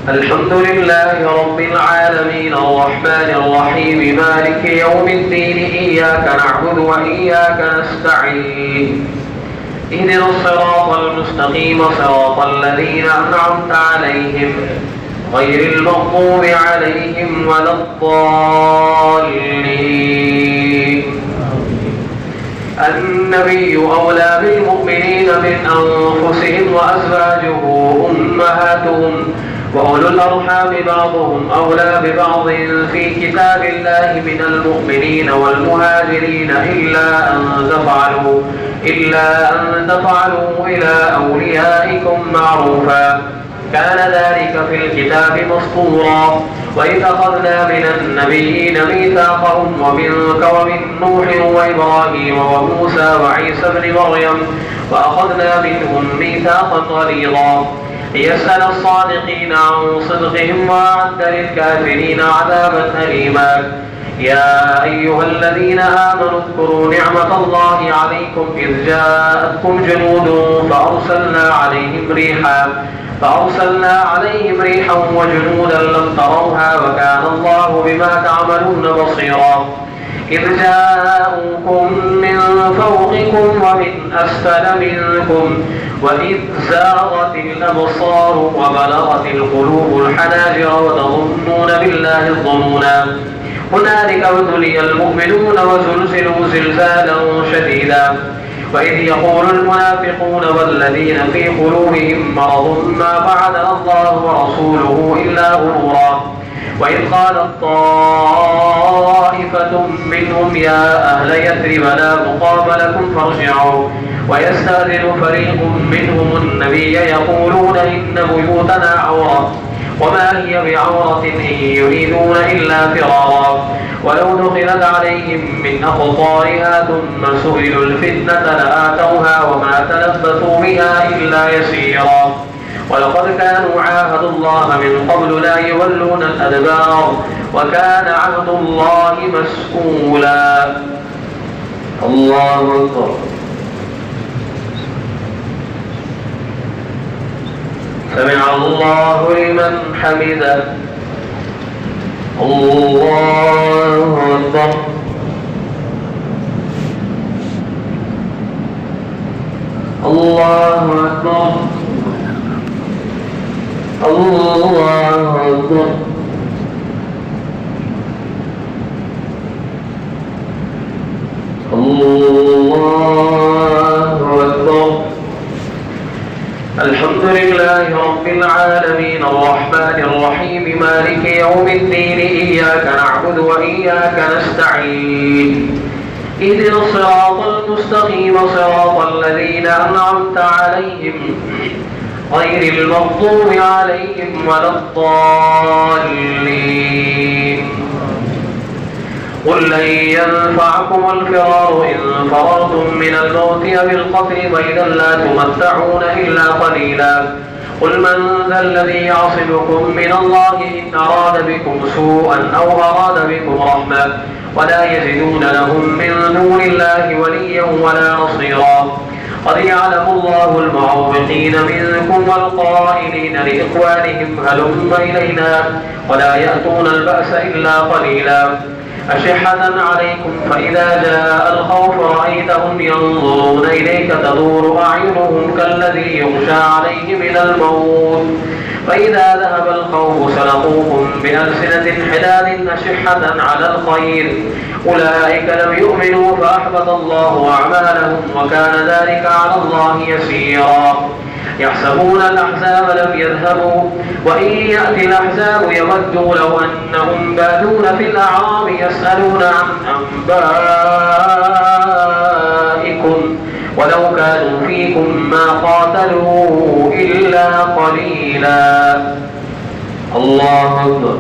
الحمد لله رب العالمين الرحمن الرحيم مالك يوم الدين إياك نعبد وإياك نستعين اهدنا الصراط المستقيم صراط الذين أنعمت عليهم غير المغضوب عليهم ولا الضالين. النبي أولى بالمؤمنين من أنفسهم وأزواجه أمهاتهم وأولو الأرحام بعضهم أولى ببعض في كتاب الله من المؤمنين والمهاجرين إلا أن تفعلوا إلى أوليائكم معروفا كان ذلك في الكتاب مسطورا. وإذ أخذنا من النبيين ميثاقهم ومنك ومن نوح وإبراهيم وموسى وعيسى بن مريم وأخذنا منهم ميثاقا غليظا ليسأل الصادقين عن صدقهم وأعد للكافرين عذابا أليما. يا أيها الذين آمنوا اذكروا نعمة الله عليكم إذ جاءتكم جنود فأرسلنا عليهم ريحا وجنودا لم تروها وكان الله بما تعملون بصيرا. إذ جاءوكم من فوقكم ومن أسفل منكم وإذ زاغت الأبصار وبلغت القلوب الحناجر وتظنون بالله الظنونا هنالك ابتلي المؤمنون وزلزلوا زلزالا شديدا. وإذ يقول المنافقون والذين في قلوبهم مرض ما بعدنا الله ورسوله إلا غرورا. وإذ قالت طائفة منهم يا أهل يثرب لا مقام لكم فارجعوا ويستأذن فريق منهم النبي يقولون إن بيوتنا عورة وما هي بعورة إن يريدون إلا فرارا. ولو دخلت عليهم من أقطارها ثم سئلوا الفتنة لآتوها وما تلبثوا بها إلا يسيرا. ولقد كانوا عاهدوا الله من قبل لا يولون الأدبار وكان عهد الله مسؤولا. الله أكبر. سمع الله لمن حمده. الله أكبر. الله أكبر. الله أكبر. الله أكبر. الحمد لله رب العالمين الرحمن الرحيم مالك يوم الدين إياك نعبد وإياك نستعين اهدنا الصراط المستقيم صراط الذين أنعمت عليهم غير المغضوب عليهم ولا الضالين. قل لن ينفعكم الفرار إن فررتم من الموت أو القتل وإذا لا تمتعون إلا قليلا. قل من ذا الذي يعصمكم من الله إن أراد بكم سوءا أو أراد بكم رحمة ولا يجدون لهم من دون الله وليا ولا نصيرا. قد يعلم الله المعوقين منكم والقائلين لإخوانهم هلم إلينا ولا يأتون البأس إلا قليلا. أشحة عليكم فإذا جاء الخوف رأيتهم ينظرون إليك تدور أعينهم كالذي يغشى عليه من الموت فإذا ذهب الخوف سلقوكم بألسنة حداد أشحة على الخير أولئك لم يؤمنوا فأحبط الله أعمالهم وكان ذلك على الله يسيرا. يحسبون الأحزاب لم يذهبوا وإن يأتي الأحزاب يودوا لو أنهم بادون في الأعراب يسألون عن أنبائكم ولو كانوا فيكم ما قاتلوا إلا قليلا. الله أكبر.